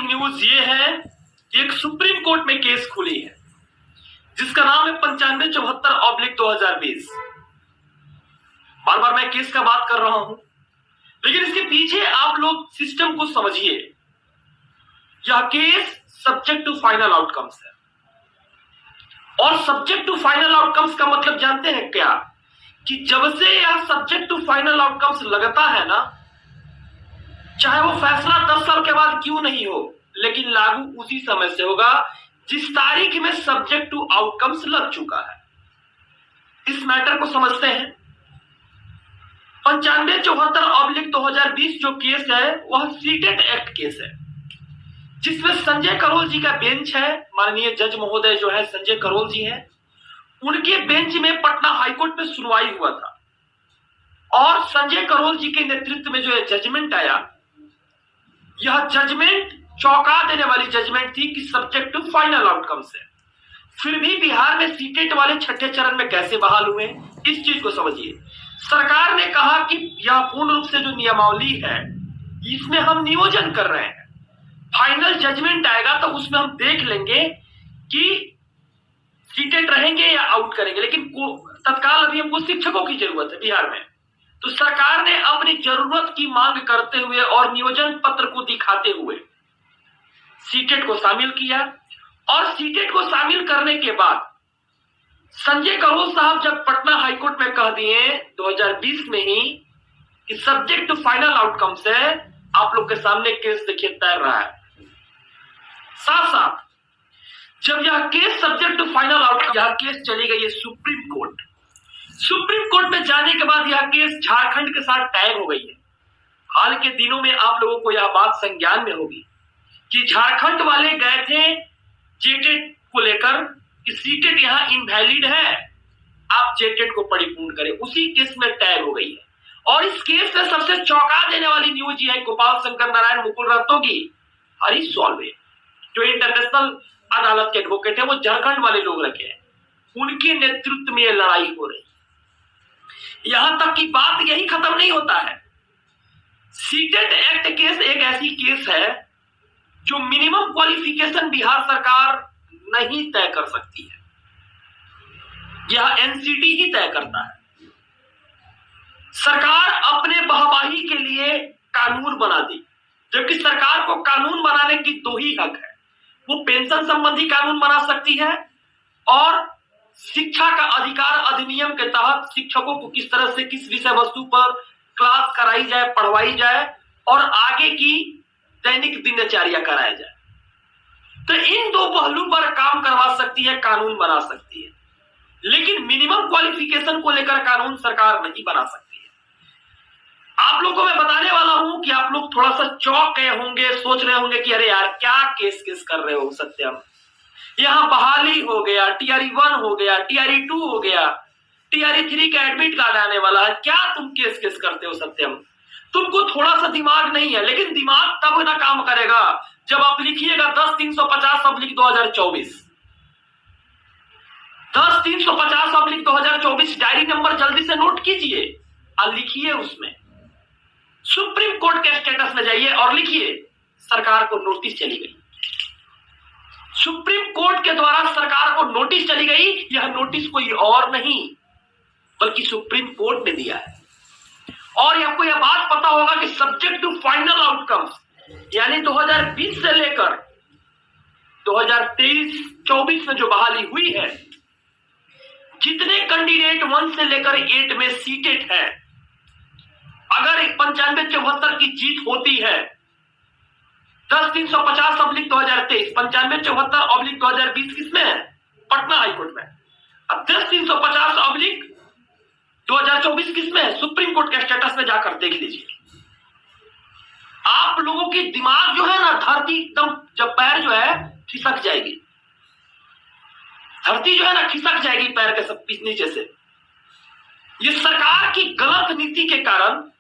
Breaking news ये है कि एक सुप्रीम कोर्ट में केस खुली है जिसका नाम है 9574/2020। बार बार मैं केस का बात कर रहा हूं, लेकिन इसके पीछे आप लोग सिस्टम को समझिए। यह case subject to final outcomes है, और सब्जेक्ट टू फाइनल आउटकम्स का मतलब जानते हैं क्या? कि जब से यह सब्जेक्ट टू फाइनल आउटकम्स लगता है ना, चाहे वो फैसला 10 साल के बाद क्यों नहीं हो, लेकिन लागू उसी समय से होगा जिस तारीख में सब्जेक्ट टू आउटकम्स लग चुका है। इस मैटर को समझते हैं। 9574/2020 जो केस है वह सीटेट एक्ट केस है, जिसमें संजय करोल जी का बेंच है। माननीय जज महोदय जो है संजय करोल जी हैं, उनके बेंच में पटना हाईकोर्ट में सुनवाई हुआ था, और संजय करोल जी के नेतृत्व में जो जजमेंट आया, यह जजमेंट चौंका देने वाली जजमेंट थी कि सब्जेक्ट टू फाइनल आउटकम्स है। फिर भी बिहार में सीटेट वाले छठे चरण में कैसे बहाल हुए, इस चीज को समझिए। सरकार ने कहा कि यह पूर्ण रूप से जो नियमावली है इसमें हम नियोजन कर रहे हैं, फाइनल जजमेंट आएगा तो उसमें हम देख लेंगे कि सीटेट रहेंगे या आउट करेंगे। लेकिन तत्काल अभी हमको शिक्षकों की जरूरत है बिहार में, तो सरकार ने अपनी जरूरत की मांग करते हुए और नियोजन पत्र को दिखाते हुए सीटेट को शामिल किया। और सीटेट को शामिल करने के बाद संजय करोल साहब जब पटना हाईकोर्ट में कह दिए 2020 में ही कि सब्जेक्ट टू फाइनल आउटकम्स है, आप लोग के सामने केस देखिए तैर रहा है साफ साफ। जब यह case subject to final outcome, यह केस चली गई है सुप्रीम कोर्ट। सुप्रीम कोर्ट में जाने के बाद यह केस झारखंड के साथ टैग हो गई है। हाल के दिनों में आप लोगों को यह बात संज्ञान में होगी कि झारखंड वाले गए थे जेटेट को लेकर कि सीटेट यहां इनवैलिड है, आप जेटेट को परिपूर्ण करें। उसी केस में टैग हो गई है। और इस केस में सबसे चौंका देने वाली न्यूज यह है गोपाल शंकर नारायण मुकुल रस्तोगी, हरीश सॉल्वे जो इंटरनेशनल अदालत के एडवोकेट है, वो झारखंड वाले लोग रखे हैं, उनके नेतृत्व में यह लड़ाई हो रही। यहां तक कि बात यही खत्म नहीं होता है। सीटेट एक्ट केस एक ऐसी केस है जो मिनिमम क्वालिफिकेशन बिहार सरकार नहीं तय कर सकती है, यह एनसीटी ही तय करता है। सरकार अपने बहबाही के लिए कानून बना दी, जबकि सरकार को कानून बनाने की दो ही हक है। वो पेंशन संबंधी कानून बना सकती है, और शिक्षा का अधिकार अधिनियम के तहत शिक्षकों को किस तरह से किस विषय वस्तु पर क्लास कराई जाए, पढ़वाई जाए, और आगे की दैनिक दिनचर्या कराया जाए। तो इन दो पहलू पर काम करवा सकती है, कानून बना सकती है, लेकिन मिनिमम क्वालिफिकेशन को लेकर कानून सरकार नहीं बना सकती है। आप लोगों को मैं बताने वाला हूं कि आप लोग थोड़ा सा चौंक गए होंगे, सोच रहे होंगे कि अरे यार क्या केस केस कर रहे हो सत्यम, यहां बहाली हो गया, टीआरई 1 हो गया, टीआरई 2 हो गया, टीआरई 3 का एडमिट कार्ड आने वाला है, क्या तुम केस केस करते हो सत्यम? तुमको थोड़ा सा दिमाग नहीं है। लेकिन दिमाग तब ना काम करेगा जब आप लिखिएगा 10/350/2024 10/350/2024 डायरी नंबर जल्दी से नोट कीजिए और लिखिए। उसमें सुप्रीम कोर्ट के स्टेटस में जाइए और लिखिए सरकार को नोटिस चली गई। सुप्रीम कोर्ट के द्वारा सरकार को नोटिस चली गई। यह नोटिस कोई और नहीं बल्कि सुप्रीम कोर्ट ने दिया है। और आपको यह बात पता होगा कि सब्जेक्ट टू फाइनल आउटकम्स यानी 2020 से लेकर 2023-24 में जो बहाली हुई है, जितने कैंडिडेट 1 से लेकर 8 में सीटेट है, अगर 9574 की जीत होती है 10/350/2023, 9574/2020 किसमें है? पटना हाईकोर्ट में। अब 10/350/2024 किसमें है? सुप्रीम कोर्ट के स्टेटस में जाकर देख लीजिए। आप लोगों की दिमाग जो है ना, धरती एकदम जब पैर जो है खिसक जाएगी, धरती जो है ना खिसक जाएगी पैर के सब नीचे से। ये सरकार की गलत नीति के कारण।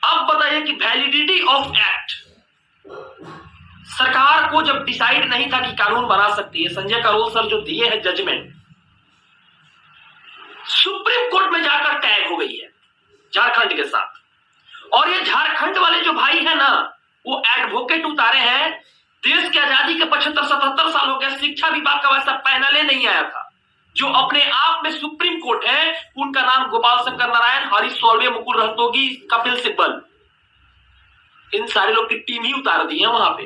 अब बताइए कि वैलिडिटी ऑफ एक्ट, सरकार को जब डिसाइड नहीं था कि कानून बना सकती है, संजय करोल सर जो दिए हैं जजमेंट, सुप्रीम कोर्ट में जाकर टैग हो गई है झारखंड के साथ। और ये झारखंड वाले जो भाई है ना, वो एडवोकेट एडवोकेट उतारे हैं। देश की आजादी के 75-77 साल हो गए, शिक्षा विभाग का वैसा पैनल नहीं आया था जो अपने आप में सुप्रीम कोर्ट है। उनका नाम गोपाल शंकर नारायण, हरीश सौरवे, मुकुल रोहतगी, कपिल सिब्बल, इन सारे लोग की टीम ही उतार दी है वहां पे।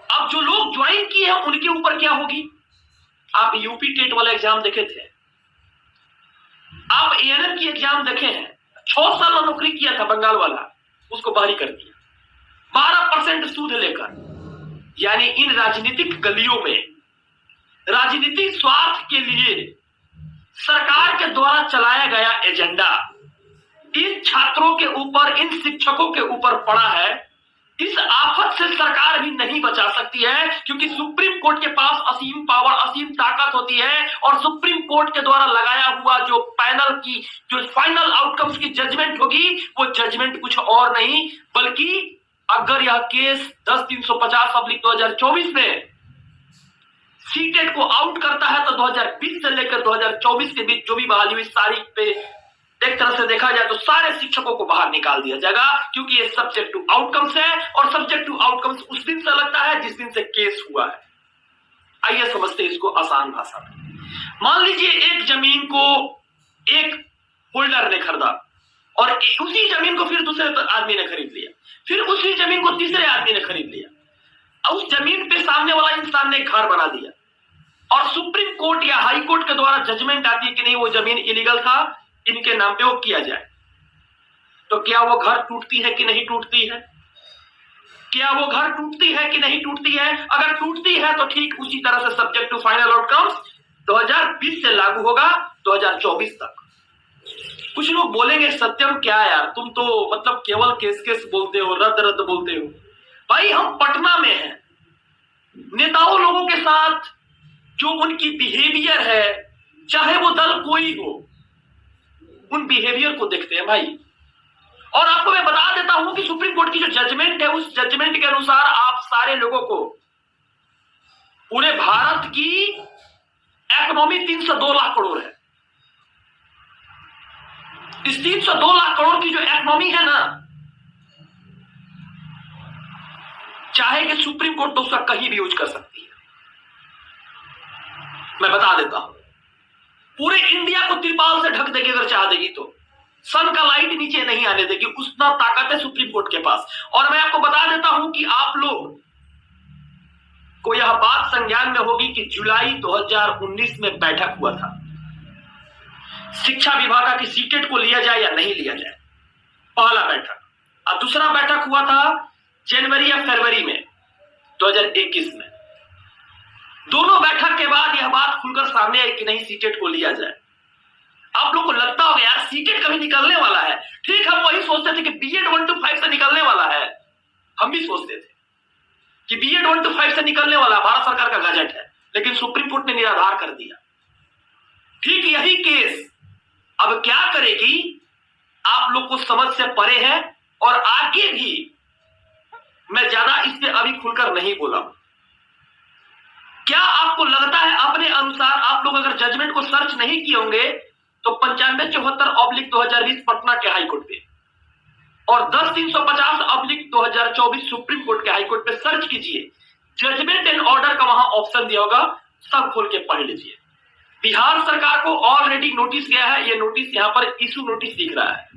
अब जो लोग ज्वाइन किए हैं उनके ऊपर क्या होगी? आप यूपी टेट वाला एग्जाम देखे थे, आप एएनएम की एग्जाम देखे हैं, 6 साल नौकरी किया था बंगाल वाला, उसको बाहरी कर दिया 12% सूद लेकर। यानी इन राजनीतिक गलियों में राजनीतिक स्वार्थ के लिए सरकार के द्वारा चलाया गया एजेंडा इन छात्रों के ऊपर, इन शिक्षकों के ऊपर पड़ा है। इस आफत से सरकार भी नहीं बचा सकती है, क्योंकि सुप्रीम कोर्ट के पास असीम पावर, असीम ताकत होती है। और सुप्रीम कोर्ट के द्वारा लगाया हुआ जो पैनल की जो फाइनल आउटकम्स की जजमेंट होगी, वो जजमेंट कुछ और नहीं, बल्कि अगर यह केस 10-350/2024 में सीटेट को आउट करता है तो 2020 से लेकर 2024 के बीच जो भी बहाली हुई तारीख पे एक तरह से देखा जाए तो सारे शिक्षकों को बाहर निकाल दिया जाएगा, क्योंकि ये सब्जेक्ट टू आउटकम्स है। और सब्जेक्ट टू आउटकम्स उस दिन से लगता है जिस दिन से केस हुआ है। आइए समझते हैं इसको आसान भाषा में। मान लीजिए एक जमीन को एक होल्डर ने खरीदा और उसी जमीन को फिर दूसरे आदमी ने खरीद लिया, फिर उसी जमीन को तीसरे आदमी ने खरीद लिया, और उस जमीन पे सामने वाला इंसान ने घर बना दिया और सुप्रीम कोर्ट या हाई कोर्ट के द्वारा जजमेंट आती है कि नहीं वो जमीन इलीगल था, इनके नाम पे वो किया जाए, तो क्या वो घर टूटती है कि नहीं टूटती है? क्या वो घर टूटती है कि नहीं टूटती है? अगर टूटती है तो ठीक उसी तरह से सब्जेक्ट टू फाइनल आउटकम्स 2020 से लागू होगा 2024 तक। कुछ लोग बोलेंगे सत्यम क्या यार, तुम तो मतलब केवल केस केस बोलते हो, रद्द रद्द बोलते हो। भाई हम पटना में हैं, नेताओं लोगों के साथ जो उनकी बिहेवियर है, चाहे वो दल कोई हो, उन बिहेवियर को देखते हैं भाई। और आपको मैं बता देता हूं कि सुप्रीम कोर्ट की जो जजमेंट है, उस जजमेंट के अनुसार आप सारे लोगों को पूरे भारत की इकोनॉमी 302 लाख करोड़ है। इस 302 लाख करोड़ की जो इकोनॉमी है ना, चाहे कि सुप्रीम कोर्ट तो उसका कहीं भी यूज कर सकती है। मैं बता देता हूं, पूरे इंडिया को तिरपाल से ढक देगी अगर चाह देगी तो, सन का लाइट नीचे नहीं आने देगी, उतना ताकत है सुप्रीम कोर्ट के पास। और मैं आपको बता देता हूं कि आप लोग को यह बात संज्ञान में होगी कि जुलाई 2019 में बैठक हुआ था शिक्षा विभाग का कि सीटेट को लिया जाए या नहीं लिया जाए, पहला बैठक। और दूसरा बैठक हुआ था जनवरी या फरवरी में 2021 में। दोनों बैठक के बाद यह बात खुलकर सामने आई कि नहीं सीटेट को लिया जाए। आप लोग को लगता होगा यार सीटेट कभी निकलने वाला है, ठीक, हम वही सोचते थे कि बीएड 1 to 5 से निकलने वाला है, हम भी सोचते थे कि बीएड 1 to 5 से निकलने वाला भारत सरकार का गजट है, लेकिन सुप्रीम कोर्ट ने निराधार कर दिया। ठीक यही केस अब क्या करेगी आप लोग को समझ से परे है, और आगे भी मैं ज्यादा इस पे अभी खुलकर नहीं बोला। क्या आपको लगता है अपने अनुसार आप लोग अगर जजमेंट को सर्च नहीं किए होंगे तो 9574/2020 पटना के हाईकोर्ट पे और 10-350/2024 सुप्रीम कोर्ट के हाईकोर्ट पे सर्च कीजिए, जजमेंट एंड ऑर्डर का वहां ऑप्शन दिया होगा, सब खोल के पढ़ लीजिए। बिहार सरकार को ऑलरेडी नोटिस गया है, ये नोटिस यहां पर इशू नोटिस दिख रहा है,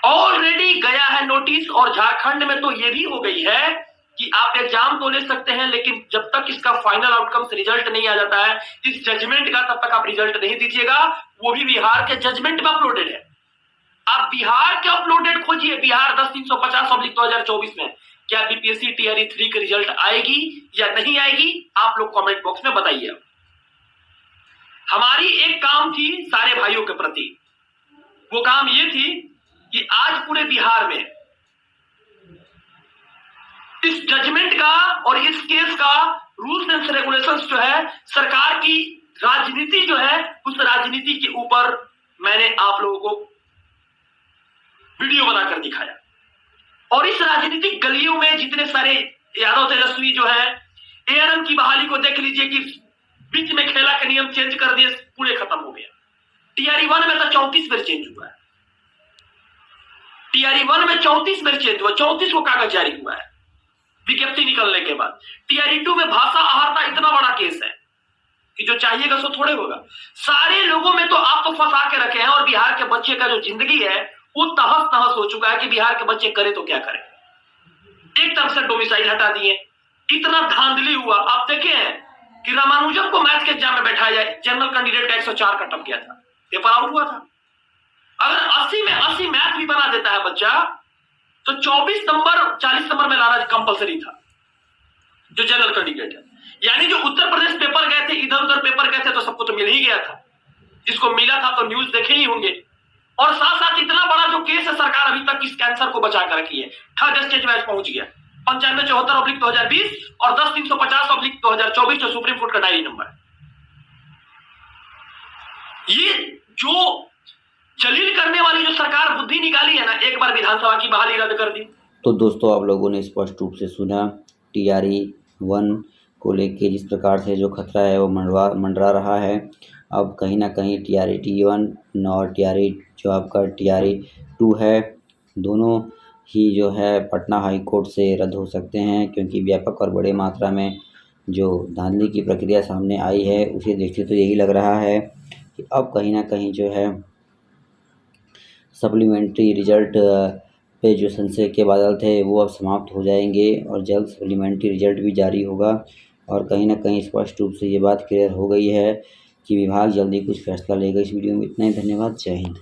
ऑलरेडी गया है नोटिस। और झारखंड में तो ये भी हो गई है कि आप एग्जाम तो ले सकते हैं, लेकिन जब तक इसका फाइनल आउटकम्स रिजल्ट नहीं आ जाता है इस जजमेंट का, तब तक आप रिजल्ट नहीं दीजिएगा। वो भी बिहार के जजमेंट में अपलोडेड है, आप बिहार के अपलोडेड खोजिए, बिहार 10-350/2024 में क्या बीपीएससी टीआरई 3 की रिजल्ट आएगी या नहीं आएगी, आप लोग कमेंट बॉक्स में बताइए। हमारी एक काम थी सारे भाइयों के प्रति, वो काम ये थी कि आज पूरे बिहार में इस जजमेंट का और इस केस का रूल्स एंड रेगुलेशंस जो है, सरकार की राजनीति जो है, उस राजनीति के ऊपर मैंने आप लोगों को वीडियो बनाकर दिखाया। और इस राजनीतिक गलियों में जितने सारे यादव तेजस्वी जो है, एआरएम की बहाली को देख लीजिए कि बीच में खेला के नियम चेंज कर दिए, पूरे खत्म हो गया। टीआरई 1 में तो 34 बार चेंज हुआ है। टीआरई 1 में 34 में चेंज हुआ, 34 को कागज जारी हुआ है विज्ञप्ति निकलने के बाद। टीआरई 2 में भाषा आहारता इतना बड़ा केस है कि जो चाहिएगा सो थोड़े होगा। सारे लोगों में तो आप तो फंसा के रखे हैं, और बिहार के बच्चे का जो जिंदगी है वो तहस नहस हो चुका है कि बिहार के बच्चे करे तो क्या करें। एक तरफ से डोमिसाइल हटा दिए, इतना धांधली हुआ। आप देखे हैं कि रामानुजन को मैथ के एग्जाम में बैठाया जाए, जनरल कैंडिडेट का 104 का टप गया था, पेपर आउट हुआ था। अगर 80 में 80 मैथ भी बना देता है बच्चा तो 24 नंबर 40 नंबर में लाना कंपलसरी था जो जनरल कैंडिडेट है। यानी जो उत्तर प्रदेश पेपर गए थे, इधर उधर पेपर गए थे तो सबको तो मिल ही गया था, जिसको मिला था तो न्यूज देखे ही होंगे। और साथ साथ इतना बड़ा जो केस है, सरकार अभी तक इस कैंसर को बचा कर रखी है, थर्ड स्टेज में पहुंच गया। 9574/2020 और 10350/2024 जो सुप्रीम कोर्ट का डायरी नंबर है। ये जो जलील करने वाली जो सरकार बुद्धि निकाली है ना, एक बार विधानसभा की बहाली रद्द कर दी। तो दोस्तों आप लोगों ने स्पष्ट रूप से सुना, टीआरई 1 को लेके जिस प्रकार से जो खतरा है वो मंडरा रहा है। अब कहीं ना कहीं टीआरई 1 और टीआरई जो आपका टीआरई 2 है, दोनों ही जो है पटना हाई कोर्ट से रद्द हो सकते हैं, क्योंकि व्यापक और बड़े मात्रा में जो धांधली की प्रक्रिया सामने आई है उसे देखते तो यही लग रहा है कि अब कहीं ना कहीं जो है सप्लीमेंट्री रिजल्ट पे जो संशय के बादल थे वो अब समाप्त हो जाएंगे और जल्द सप्लीमेंट्री रिजल्ट भी जारी होगा। और कहीं ना कहीं स्पष्ट रूप से ये बात क्लियर हो गई है कि विभाग जल्दी कुछ फैसला लेगा। इस वीडियो में इतना ही, धन्यवाद, जय हिंद।